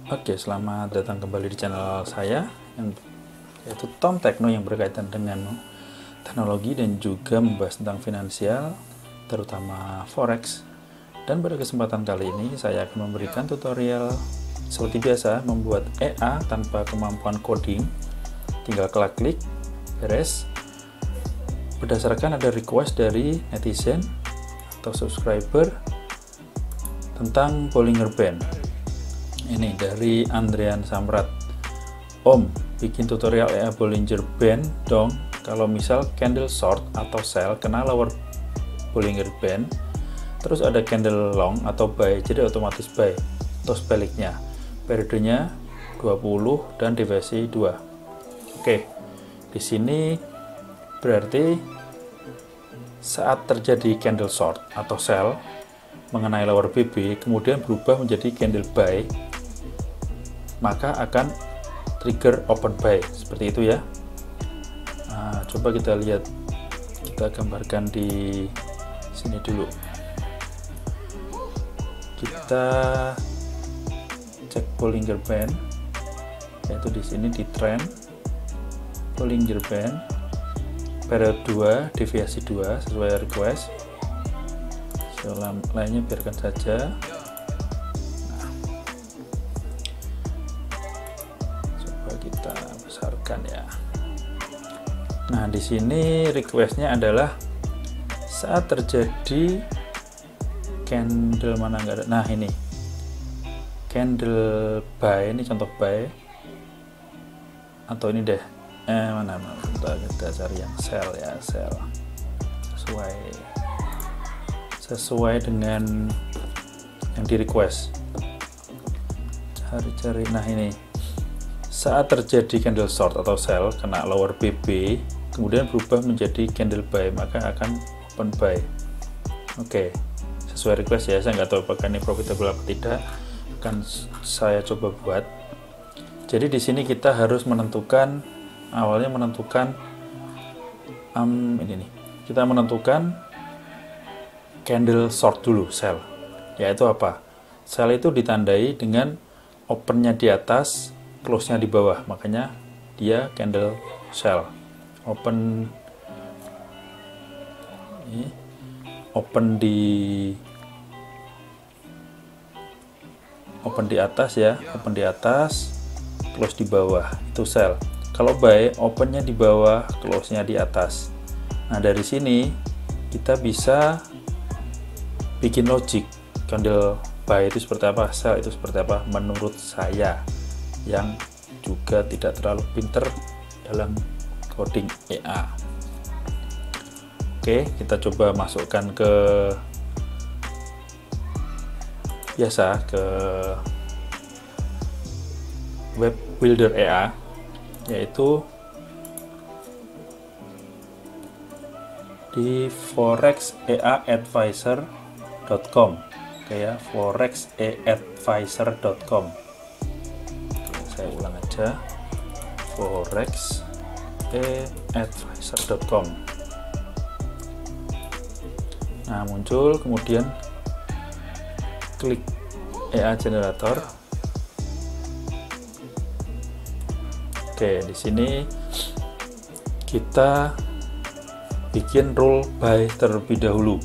Oke, selamat datang kembali di channel saya yaitu Tom Tekno yang berkaitan dengan teknologi dan juga membahas tentang finansial, terutama forex. Dan pada kesempatan kali ini saya akan memberikan tutorial seperti biasa membuat EA tanpa kemampuan coding. Tinggal klik, beres. Berdasarkan ada request dari netizen atau subscriber tentang Bollinger Band. Ini dari Andrian Samrat. Om, bikin tutorial EA Bollinger Band dong. Kalau misal candle short atau sell kena lower Bollinger Band, terus ada candle long atau buy, jadi otomatis buy. Atau sebaliknya, periodenya 20 dan divisi 2. Oke, di sini berarti saat terjadi candle short atau sell mengenai lower BB kemudian berubah menjadi candle buy, maka akan trigger open buy seperti itu ya. Nah, coba kita lihat, kita gambarkan di sini dulu. Kita cek Bollinger Band, yaitu di sini di trend Bollinger Band periode 2 deviasi 2 sesuai request. Lainnya biarkan saja. Kita besarkan ya. Nah, di sini requestnya adalah saat terjadi candle mana enggak ada. Nah, ini candle buy, ini contoh buy. Atau ini deh. Mana kita cari yang sell ya, sell. Sesuai dengan yang di request. Cari. Nah, ini saat terjadi candle short atau sell kena lower BB kemudian berubah menjadi candle buy, maka akan open buy. Oke, sesuai request ya. Saya nggak tahu apakah ini profitable atau tidak, akan saya coba buat. Jadi di sini kita harus menentukan, awalnya menentukan ini nih, kita menentukan candle short dulu, sell. Yaitu apa? Sell itu ditandai dengan opennya di atas, close-nya di bawah, makanya dia candle sell. Open di atas ya, open di atas, close di bawah, itu sell. Kalau buy, opennya di bawah, close-nya di atas. Nah, dari sini kita bisa bikin logic candle buy itu seperti apa, sell itu seperti apa, menurut saya yang juga tidak terlalu pinter dalam coding EA. Oke, kita coba masukkan ke web builder EA, yaitu di forexeaadvisor.com. Oke ya, forexeaadvisor.com. Saya ulang aja, forexeaadvisor.com. Nah, muncul, kemudian klik EA generator. Oke, di sini kita bikin rule buy terlebih dahulu.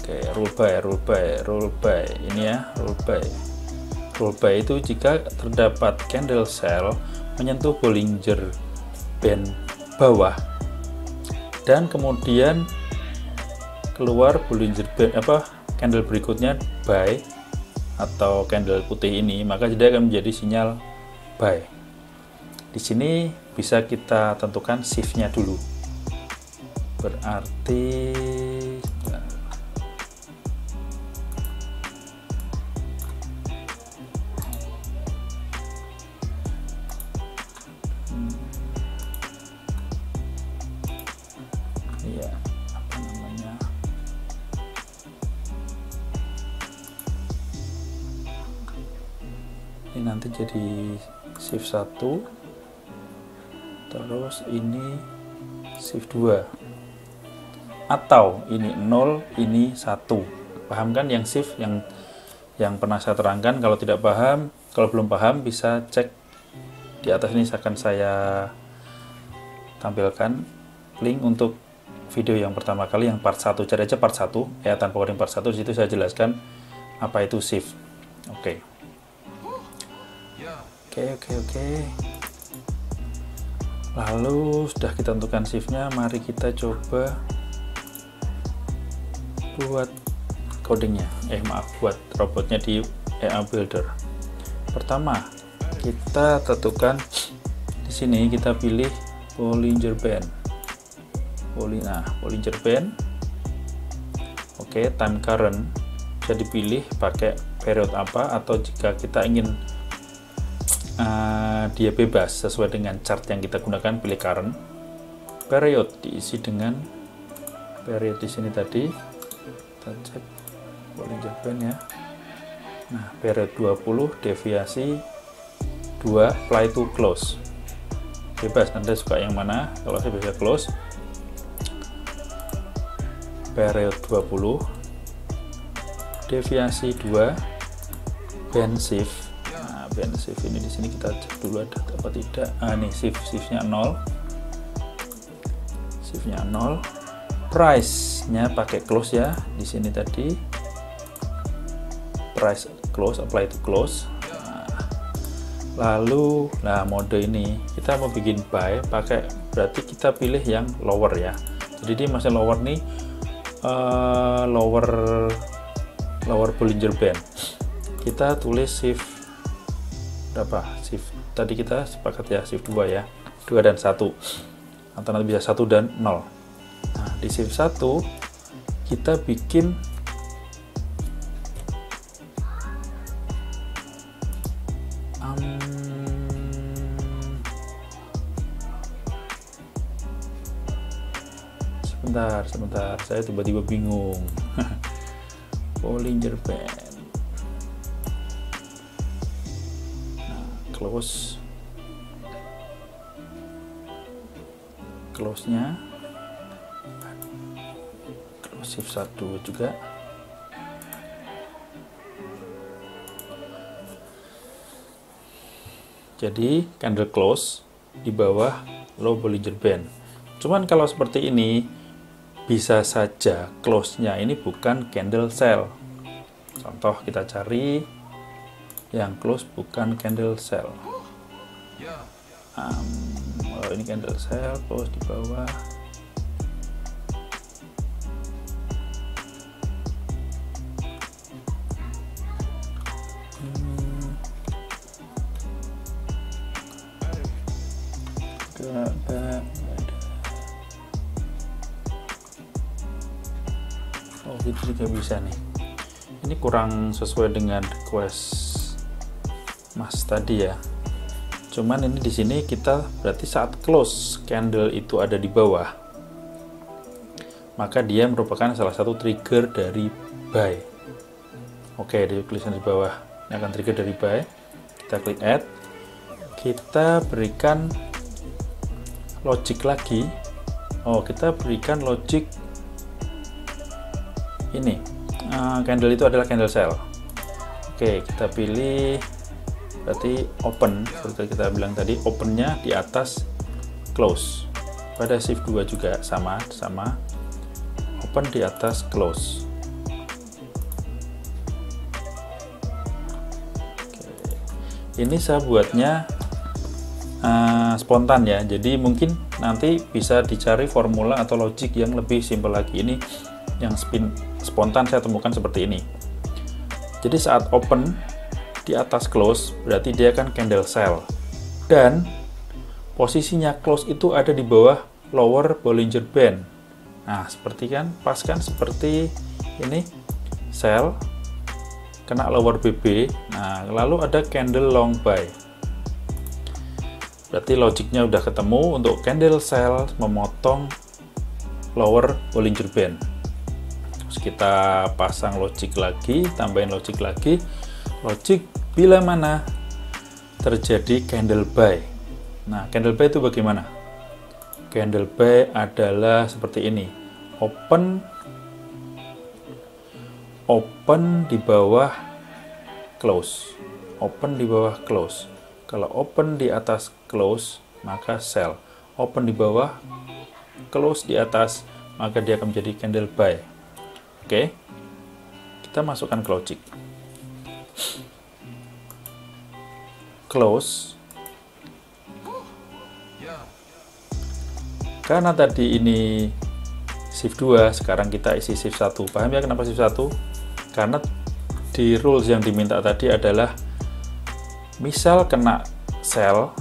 Oke, rule buy ini ya, rule buy. Rule buy itu jika terdapat candle sell menyentuh Bollinger Band bawah dan kemudian keluar Bollinger Band candle berikutnya buy atau candle putih ini, maka dia akan menjadi sinyal buy. Di sini bisa kita tentukan shift-nya dulu. Berarti ini nanti jadi shift 1, terus ini shift 2, atau ini 0 ini 1. Paham kan, yang shift yang pernah saya terangkan. Kalau tidak paham, kalau belum paham bisa cek di atas ini, akan saya tampilkan link untuk video yang pertama kali, yang part 1. Cari aja part 1 ya, tanpa coding part 1. Di situ saya jelaskan apa itu shift. Oke. Lalu sudah kita tentukan shiftnya, mari kita coba buat codingnya. Buat robotnya di EA Builder. Pertama, kita tentukan di sini, kita pilih Bollinger Band. Bollinger Band. Oke, time current bisa dipilih pakai period apa, atau jika kita ingin dia bebas sesuai dengan chart yang kita gunakan, pilih current. Period diisi dengan period di sini tadi. Kita cek Bollinger Band ya. Nah, period 20, deviasi 2, apply to close. Bebas, Anda suka yang mana. Kalau saya bisa close. Period 20, deviasi 2, band shift. Nah, band shift ini di sini kita cek dulu ada apa tidak. Nih shiftnya 0. Shiftnya 0. Price-nya pakai close ya. Di sini tadi price close, apply to close. Lalu, mode ini kita mau bikin buy, berarti kita pilih yang lower ya. Jadi dia masih lower nih, lower Bollinger Band. Kita tulis shift berapa? Shift tadi kita sepakat ya, shift 2 ya, 2 dan 1, atau nanti bisa 1 dan 0. Nah, di shift 1 kita bikin sebentar, saya tiba-tiba bingung. Bollinger Band. Nah, close-nya close shift 1 juga. Jadi candle close di bawah low Bollinger Band. Cuman kalau seperti ini bisa saja close-nya ini bukan candle sell. Contoh, kita cari yang close bukan candle sell. Ini candle sell, close di bawah. Itu juga bisa nih. Ini kurang sesuai dengan request Mas tadi ya. Cuman ini di sini kita berarti saat close candle itu ada di bawah, maka dia merupakan salah satu trigger dari buy. Oke, di tulisan di bawah ini akan trigger dari buy. Kita klik add. Kita berikan logic lagi. Kita berikan logic ini, candle itu adalah candle sell. Oke, kita pilih berarti open, seperti kita bilang tadi, opennya di atas close. Pada shift 2 juga sama, open di atas close. Oke. Ini saya buatnya spontan ya, jadi mungkin nanti bisa dicari formula atau logic yang lebih simpel lagi. Ini yang spontan saya temukan seperti ini. Jadi saat open di atas close berarti dia kan candle sell, dan posisinya close itu ada di bawah lower Bollinger Band. Nah, seperti kan, pas kan seperti ini, sell kena lower BB. Nah, lalu ada candle long buy. Berarti logiknya udah ketemu untuk candle sell memotong lower Bollinger Band. Terus kita pasang logic lagi, tambahin logic lagi. Logic bila mana terjadi candle buy. Nah, candle buy itu bagaimana? Candle buy adalah seperti ini. Open di bawah close. Open di bawah close. Kalau open di atas close, maka sell. Open di bawah, close di atas, maka dia akan menjadi candle buy. Oke, kita masukkan ke logic. Close. Karena tadi ini shift 2, sekarang kita isi shift 1. Paham ya kenapa shift 1? Karena di rules yang diminta tadi adalah misal kena sell,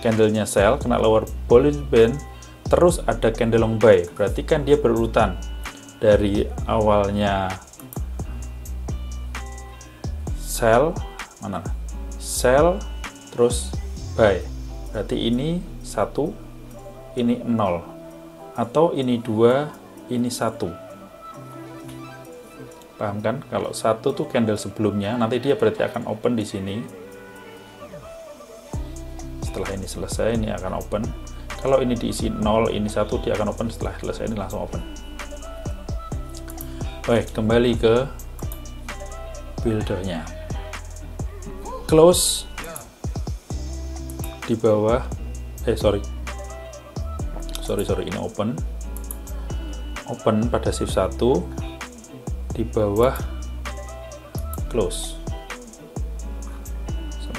candlenya sell, kena lower Bollinger Band, terus ada candle long buy, berarti kan dia berurutan dari awalnya sell, sell terus buy, berarti ini 1, ini 0, atau ini 2, ini 1. Paham kan? Kalau 1 tuh candle sebelumnya, nanti dia berarti akan open di sini. Setelah ini selesai, ini akan open. Kalau ini diisi 0, ini 1, dia akan open. Setelah selesai, ini langsung open. Baik, kembali ke buildernya. Close di bawah, sorry, ini open pada shift 1, di bawah close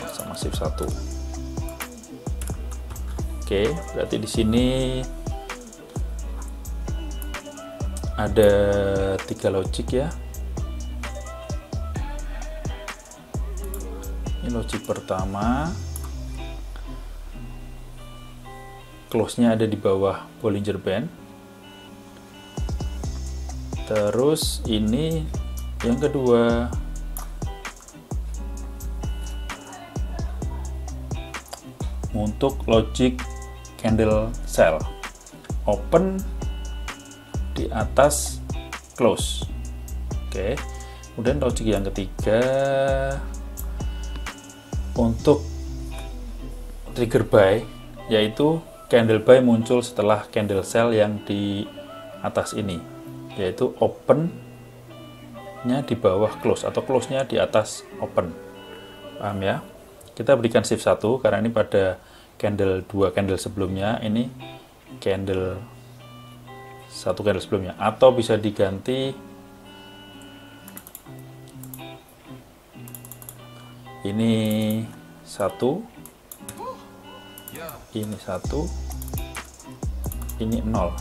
sama shift 1. Oke, berarti di sini ada 3 logic ya. Ini logic pertama, close-nya ada di bawah Bollinger Band. Terus ini yang kedua, untuk logic candle sell, open di atas close. Oke, kemudian logic yang ketiga, untuk trigger buy, yaitu candle buy muncul setelah candle sell yang di atas ini, yaitu open-nya di bawah close atau close-nya di atas open. Paham ya? Kita berikan shift 1 karena ini pada candle 2 candle sebelumnya, ini candle 1 candle sebelumnya, atau bisa diganti ini 1, ini 1, ini 0.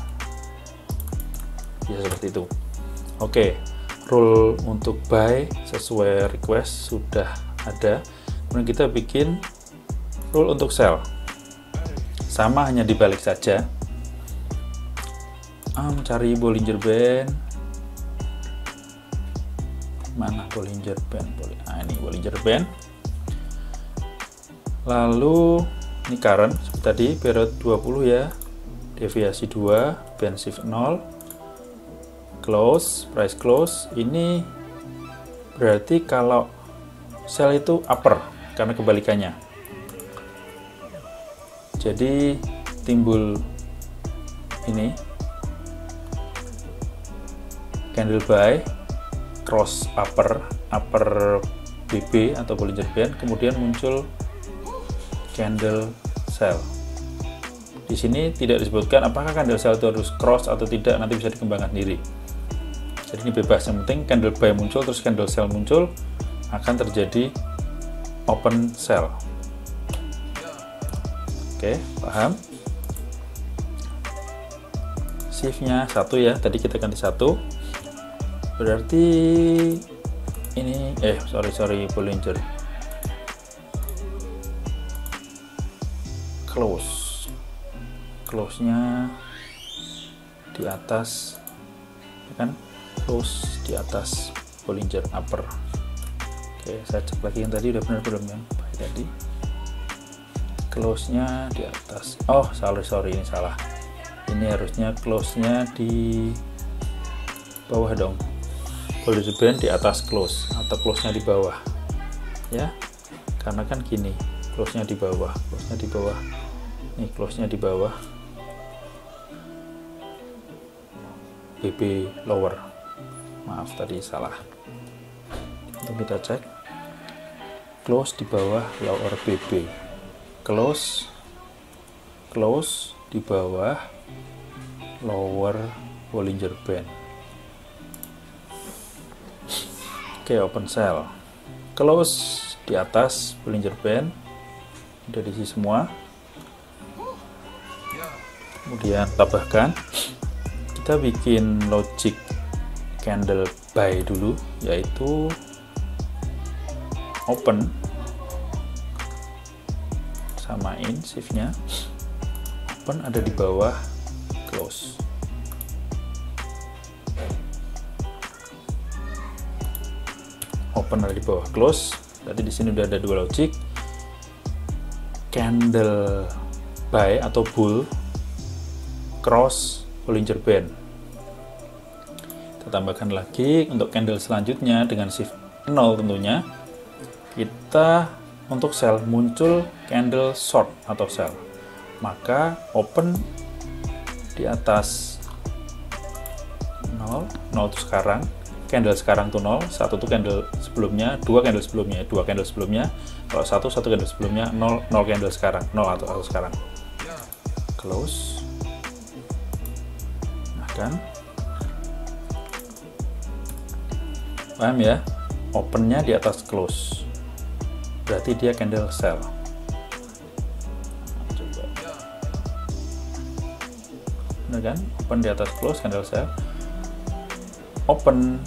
Ya, seperti itu. Oke, rule untuk buy sesuai request sudah ada. Kemudian kita bikin rule untuk sell, sama, hanya dibalik saja. Cari Bollinger Band, mana Bollinger Band? Ini Bollinger Band. Lalu ini current seperti tadi, period 20 ya, deviasi 2, band shift 0, close, price close. Ini berarti kalau sell itu upper, karena kebalikannya. Jadi timbul ini candle buy, cross upper BB atau Bollinger Band, kemudian muncul candle sell. Di sini tidak disebutkan apakah candle sell itu harus cross atau tidak, nanti bisa dikembangkan sendiri. Jadi ini bebas, yang penting candle buy muncul terus candle sell muncul, akan terjadi open sell. Oke, paham? Shift-nya 1 ya, tadi kita ganti 1. Berarti ini sorry Bollinger close-nya di atas, ya kan? Close di atas Bollinger upper. Oke, saya cek lagi yang tadi udah benar belum ya? Baik, tadi close-nya di atas. Oh, sorry, ini salah. Ini harusnya close-nya di bawah dong. Bollinger Band di atas close atau close-nya di bawah. Ya. Karena kan gini, close-nya di bawah, close-nya di bawah. Nih, close-nya di bawah. BB lower. maaf tadi salah. Untuk kita cek, close di bawah lower BB, close di bawah lower Bollinger Band. Oke, open cell, close di atas Bollinger Band, udah diisi semua. Kemudian tambahkan, kita bikin logic candle buy dulu, yaitu open, samain shiftnya, open ada di bawah close. Open ada di bawah close, berarti di sini udah ada dua logic, candle buy atau bull cross Bollinger Band. Kita tambahkan lagi untuk candle selanjutnya dengan shift 0 tentunya. Kita untuk sell muncul candle short atau sell, maka open di atas 0 itu sekarang, candle sekarang tuh 0, satu tuh candle sebelumnya, dua candle sebelumnya, kalau satu candle sebelumnya, 0 candle sekarang, 0 atau sekarang. Close, nah kan, paham ya? Opennya di atas close, berarti dia candle sell. Coba, bener kan? Open di atas close, candle sell. Open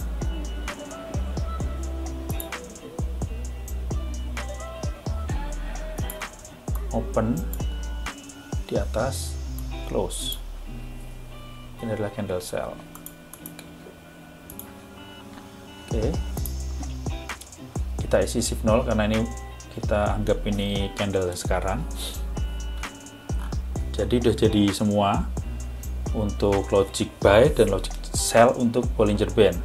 di atas close, ini adalah candle sell. Oke, kita isi shift 0 karena ini kita anggap ini candle sekarang. Jadi udah jadi semua untuk logic buy dan logic sell untuk Bollinger Band.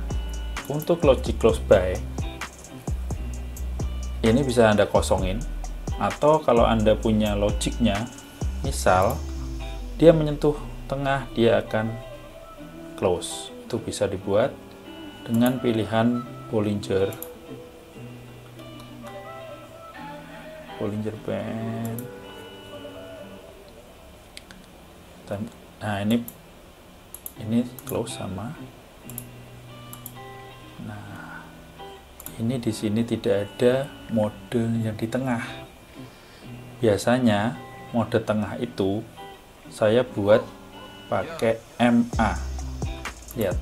Untuk logic close buy ini bisa Anda kosongin, atau kalau Anda punya logiknya, misal dia menyentuh tengah, dia akan close. Itu bisa dibuat dengan pilihan Bollinger Band. Nah, ini close sama. Nah, ini di sini tidak ada mode yang di tengah. Biasanya mode tengah itu saya buat pakai MA. Lihat,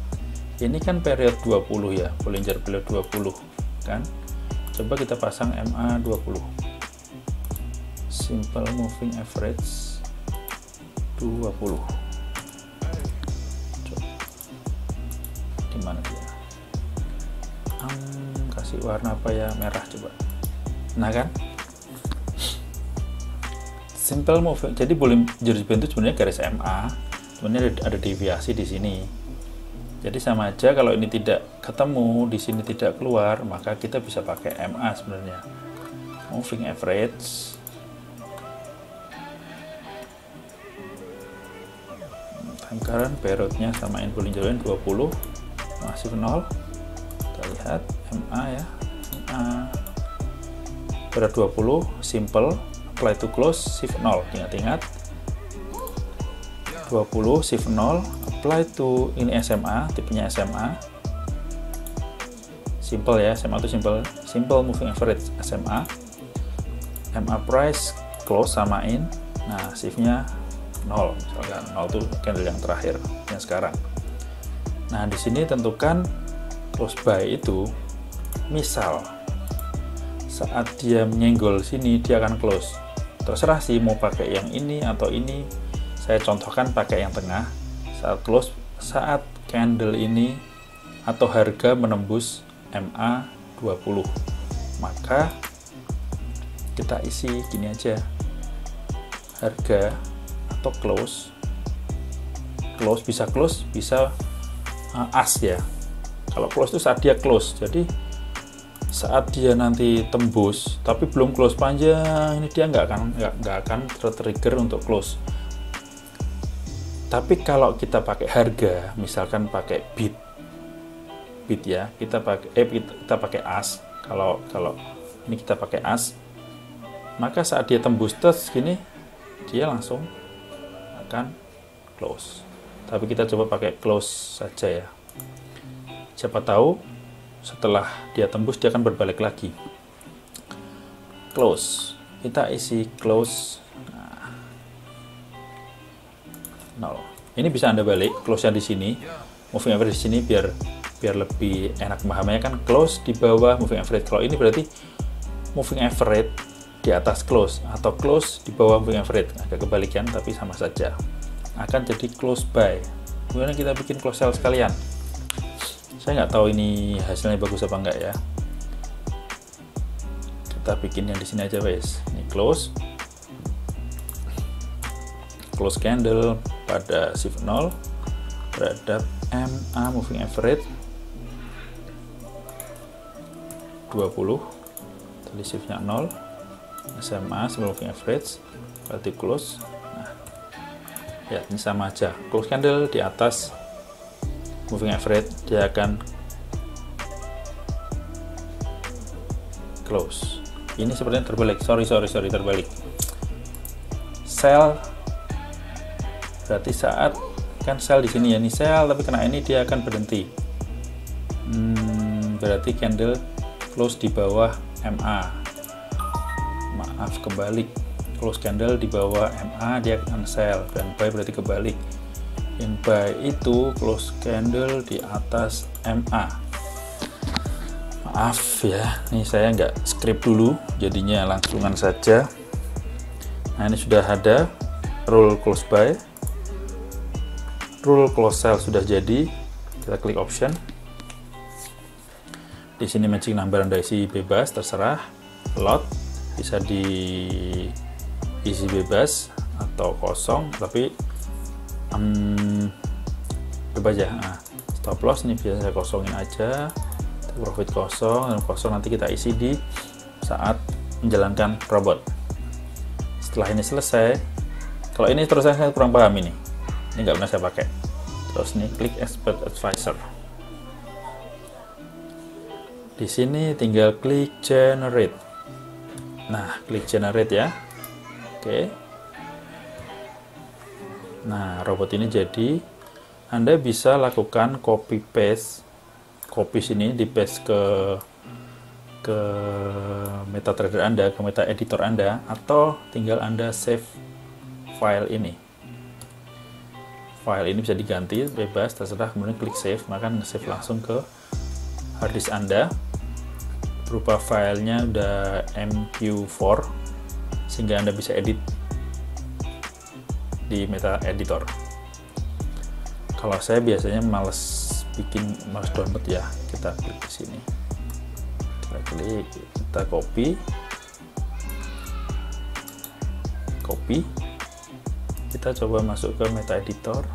ini kan period 20 ya, Bollinger Band 20 kan. Coba kita pasang MA 20, simple moving average 20. Dimana dia? Kasih warna apa ya? Merah coba. Nah kan, simple moving. Jadi Bollinger Band itu sebenarnya garis MA, sebenarnya ada deviasi di sini. Jadi sama aja, kalau ini tidak ketemu, di sini tidak keluar, maka kita bisa pakai MA sebenarnya. Moving average. Time current periodnya samain Bollinger Band 20, masih 0. Kita lihat MA ya, MA period 20, simple, apply to close, shift 0. Ingat-ingat 20 shift 0, apply to, ini SMA, tipenya SMA, simple ya, SMA itu simple moving average SMA, MA price close samain, nah shiftnya 0, misalkan 0 itu candle yang terakhir yang sekarang. Nah di sini tentukan close buy itu, misal saat dia menyenggol sini dia akan close, terserah sih mau pakai yang ini atau ini. Saya contohkan pakai yang tengah. Saat close, saat candle ini atau harga menembus MA 20, maka kita isi gini aja, harga atau close bisa as ya. Kalau close itu saat dia close, jadi saat dia nanti tembus tapi belum close panjang, ini dia nggak akan tertrigger untuk close. Tapi kalau kita pakai harga, misalkan pakai bid, bid ya, kita pakai as. Kalau ini kita pakai as, maka saat dia tembus tes gini, dia langsung akan close. Tapi kita coba pakai close saja ya. Siapa tahu setelah dia tembus dia akan berbalik lagi. Close. Kita isi close. Nah, 0. Ini bisa Anda balik close-nya di sini, moving average di sini biar lebih enak memahaminya kan, close di bawah moving average. Kalau ini berarti moving average di atas close atau close di bawah moving average, agak kebalikan tapi sama saja, akan jadi close buy. Kemudian kita bikin close sell sekalian. Saya nggak tahu ini hasilnya bagus apa enggak ya, kita bikin yang di sini aja guys. Ini close candle pada shift 0 terhadap MA moving average 20, tadi shiftnya 0, SMA moving average berarti close. Nah, ya ini sama aja, close candle di atas moving average dia akan close. Ini sepertinya terbalik, sorry terbalik. Sell berarti saat kan sell di sini ya, ini sell tapi kena ini dia akan berhenti. Berarti candle close di bawah MA. Maaf, kebalik. Close candle di bawah MA dia akan sell, dan buy berarti kebalik. Yang buy itu close candle di atas MA. Maaf ya, ini saya nggak script dulu, jadinya langsungan saja. Nah, ini sudah ada rule close buy, rule close sell sudah jadi. Kita klik option. Di sini matching number Anda isi bebas, terserah. Lot bisa diisi bebas atau kosong, tapi bebas ya. Nah, stop loss ini biasa saya kosongin aja. Profit kosong, dan kosong nanti kita isi di saat menjalankan robot. Setelah ini selesai, kalau ini terus saya kurang paham ini nggak pernah saya pakai. Terus nih klik Expert Advisor. Di sini tinggal klik generate. Nah, klik generate ya. Oke. Nah, robot ini jadi. Anda bisa lakukan copy paste. Copy sini di paste ke MetaTrader Anda, ke meta editor Anda, atau tinggal Anda save file ini. File ini bisa diganti bebas, terserah, kemudian klik save, maka save langsung ke harddisk Anda. Berupa filenya udah MQ4 sehingga Anda bisa edit di meta editor. Kalau saya biasanya males download ya, kita klik di sini, kita copy, kita coba masuk ke meta editor,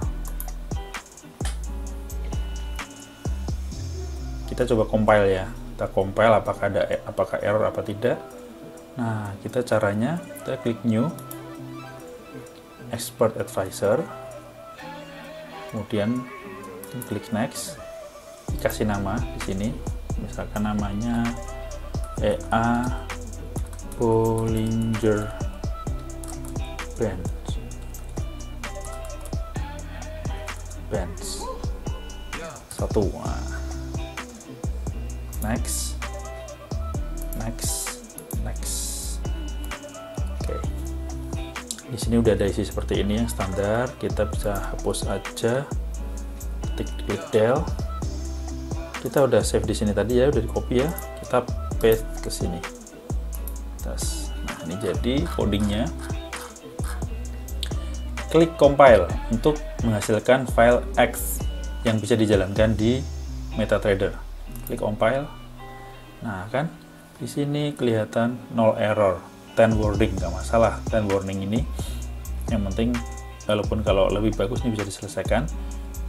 kita coba compile ya. Kita compile apakah error apa tidak. Nah, kita caranya kita klik new, Expert Advisor, kemudian klik next, dikasih nama di sini, misalkan namanya EA Bollinger Bands 1. Next. Oke. Di sini udah ada isi seperti ini yang standar. Kita bisa hapus aja. Klik del. Kita udah save di sini tadi ya, udah di copy ya. Kita paste ke sini. Nah, ini jadi codingnya. Klik compile untuk menghasilkan file X yang bisa dijalankan di MetaTrader. Klik compile. Nah, kan di sini kelihatan 0 error, 10 warning, nggak masalah. 10 warning ini yang penting, walaupun kalau lebih bagus ini bisa diselesaikan,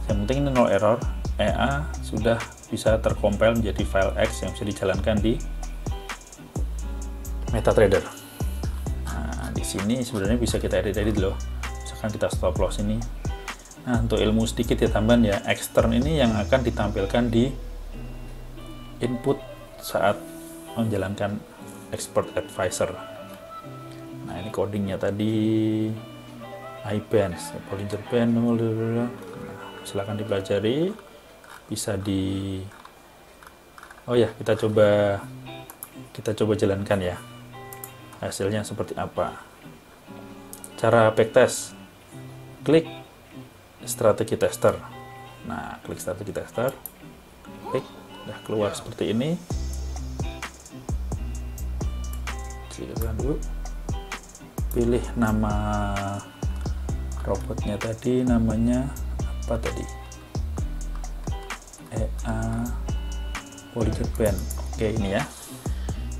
yang penting ini 0 error. EA sudah bisa tercompile menjadi file X yang bisa dijalankan di MetaTrader. Nah, di sini sebenarnya bisa kita edit loh. Misalkan kita stop loss ini. Nah, untuk ilmu sedikit ya tambahan ya, extern ini yang akan ditampilkan di input saat menjalankan expert advisor. Nah, ini codingnya tadi iBands, Bollinger Band. Nah, silakan dipelajari, bisa oh ya, kita coba jalankan ya, hasilnya seperti apa. Cara backtest, klik strategi tester. Nah, klik strategi tester, klik, udah keluar seperti ini. Silakan dulu, pilih nama robotnya tadi, namanya apa tadi? EA Bollinger Band. Oke, ini ya.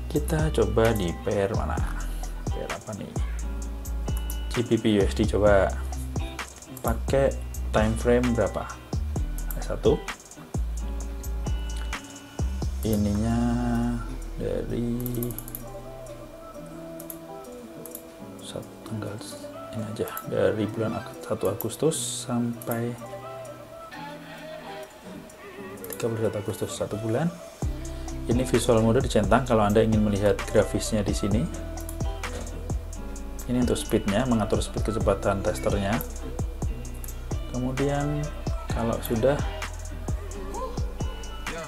Kita coba di pair mana? Pair apa nih? GBP USD, coba pakai time frame berapa? 1. Ininya dari tanggal ini aja, dari bulan 1 Agustus sampai 31 Agustus, 1 bulan. Ini visual mode dicentang kalau Anda ingin melihat grafisnya di sini. Ini untuk speednya, mengatur speed kecepatan testernya. Kemudian kalau sudah,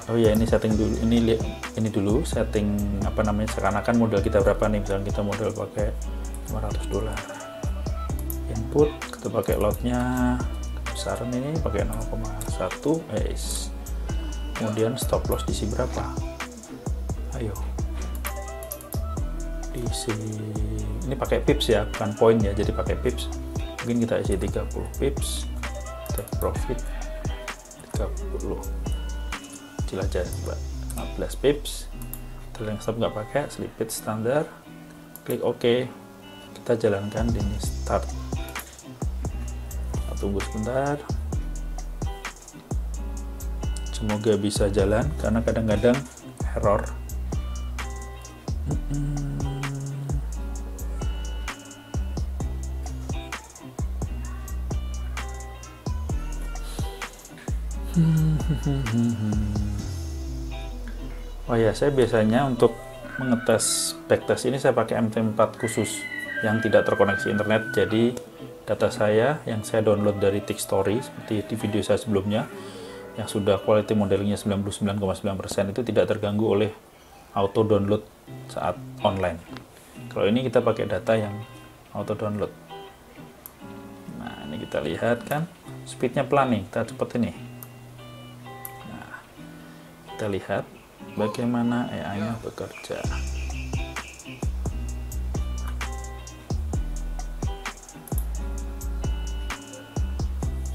oh ya, ini setting dulu, ini dulu setting apa namanya, seakan-akan modal kita berapa nih. Misalnya kita modal pakai $500, input kita pakai lotnya besaran ini pakai 0,1, kemudian stop loss diisi berapa, ayo diisi, ini pakai pips ya, bukan poin ya, jadi pakai pips, mungkin kita isi 30 pips, take profit 30, kecil aja, 15 pips, trailing stop nggak pakai, slipit standar, klik OK. Kita jalankan di start. Kita tunggu sebentar. Semoga bisa jalan karena kadang-kadang error. Oh ya, saya biasanya untuk mengetes backtest ini saya pakai MT4 khusus yang tidak terkoneksi internet. Jadi data saya yang saya download dari Tikstory seperti di video saya sebelumnya yang sudah quality modelingnya 99,9% itu tidak terganggu oleh auto download saat online. Kalau ini kita pakai data yang auto download. Nah, ini kita lihat kan speednya pelan nih, kita cepet ini. Nah, kita lihat bagaimana AI-nya bekerja.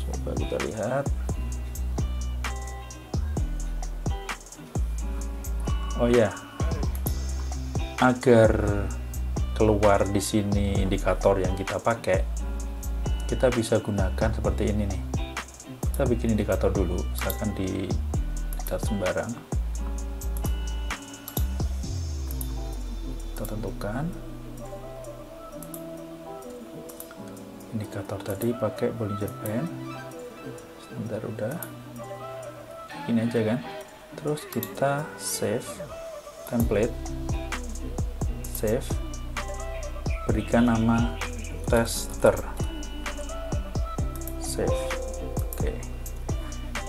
Coba kita lihat. Oh ya, agar keluar di sini indikator yang kita pakai, kita bisa gunakan seperti ini nih. Kita bikin indikator dulu, misalkan di chart sembarang. Kita tentukan indikator tadi pakai Bollinger Band. Sebentar, udah ini aja kan. Terus kita save template, save, berikan nama tester, save. Oke,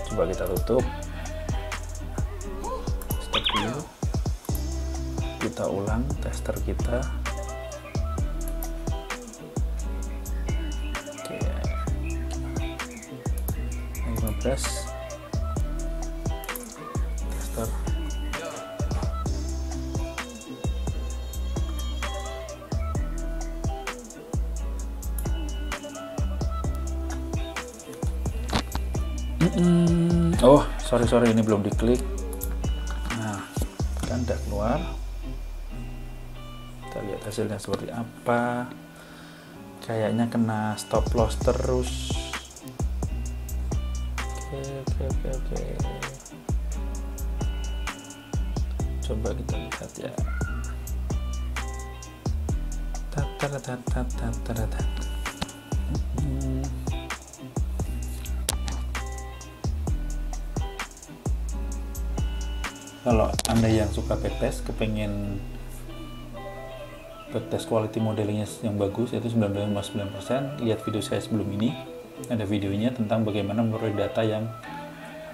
coba kita tutup, stop dulu, kita ulang tester kita. Oke, 15 tester. Oh, sorry, ini belum diklik. Nah, kan udah keluar. Kita lihat hasilnya seperti apa. Kayaknya kena stop loss terus. Oke. Coba kita lihat ya. Kalau Anda yang suka backtest, kepengen backtest quality modelingnya yang bagus, yaitu 99,9%, lihat video saya sebelum ini. Ada videonya tentang bagaimana memperoleh data yang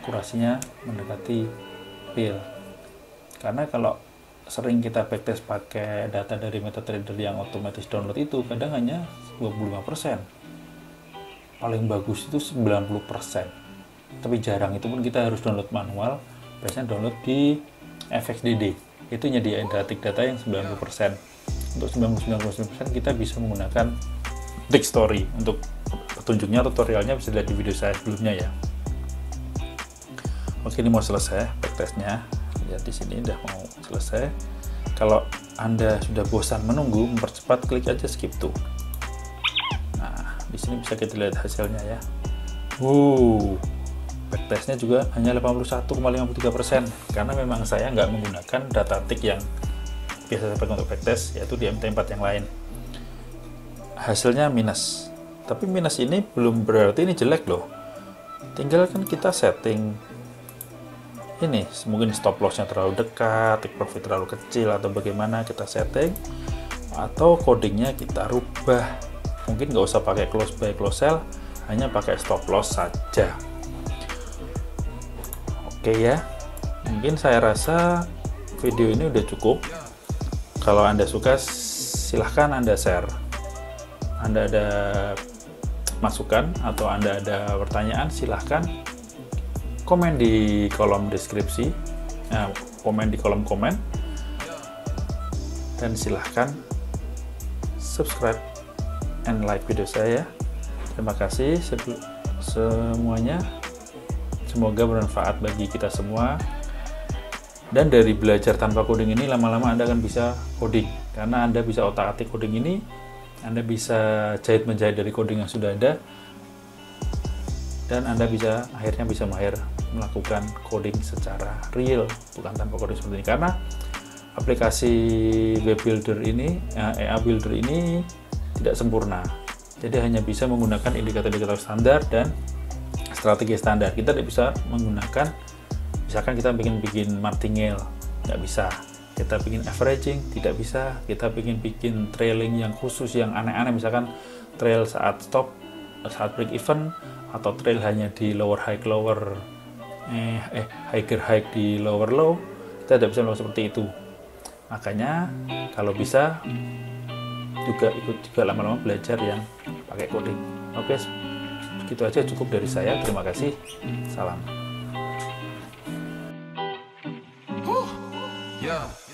akurasinya mendekati real. Karena kalau sering kita backtest pakai data dari MetaTrader yang otomatis download itu, kadang hanya 25%. Paling bagus itu 90%. Tapi jarang, itu pun kita harus download manual. Biasanya download di FXDD, itu nyediain data yang 90%. Untuk 99,9% kita bisa menggunakan Brickstory. Untuk petunjuknya, tutorialnya bisa lihat di video saya sebelumnya ya. Oke, ini mau selesai backtestnya. Lihat di sini udah mau selesai. Kalau Anda sudah bosan menunggu, mempercepat, klik aja skip to. Nah, di sini bisa kita lihat hasilnya ya. Backtestnya juga hanya 81,53%, karena memang saya nggak menggunakan data tick yang biasa saya pakai untuk backtest, yaitu di MT4 yang lain. Hasilnya minus, tapi minus ini belum berarti ini jelek loh. Tinggal kan kita setting ini, mungkin stop lossnya terlalu dekat, take profit terlalu kecil, atau bagaimana kita setting, atau codingnya kita rubah. Mungkin nggak usah pakai close buy close sell, hanya pakai stop loss saja. Oke ya, mungkin saya rasa video ini udah cukup. Kalau Anda suka, silahkan Anda share. Anda ada masukan atau Anda ada pertanyaan, silahkan komen di kolom deskripsi, komen di kolom komen, dan silahkan subscribe and like video saya. Terima kasih semuanya. Semoga bermanfaat bagi kita semua. Dan dari belajar tanpa coding ini, lama-lama Anda akan bisa coding. Karena Anda bisa otak-atik coding ini, Anda bisa jahit-menjahit dari coding yang sudah ada, dan Anda akhirnya bisa mahir melakukan coding secara real, bukan tanpa coding seperti ini. Karena aplikasi web builder ini, EA builder ini tidak sempurna. Jadi hanya bisa menggunakan indikator-indikator standar dan strategi standar. Kita tidak bisa menggunakan, misalkan kita bikin martingale, nggak bisa. Kita bikin averaging, tidak bisa. Kita bikin trailing yang khusus, yang aneh-aneh, misalkan trail saat stop, saat break even, atau trail hanya di lower high high di lower low. Kita tidak bisa melakukan seperti itu. Makanya kalau bisa ikut juga lama-lama belajar yang pakai coding. Oke, segitu aja, cukup dari saya. Terima kasih. Salam. Yeah.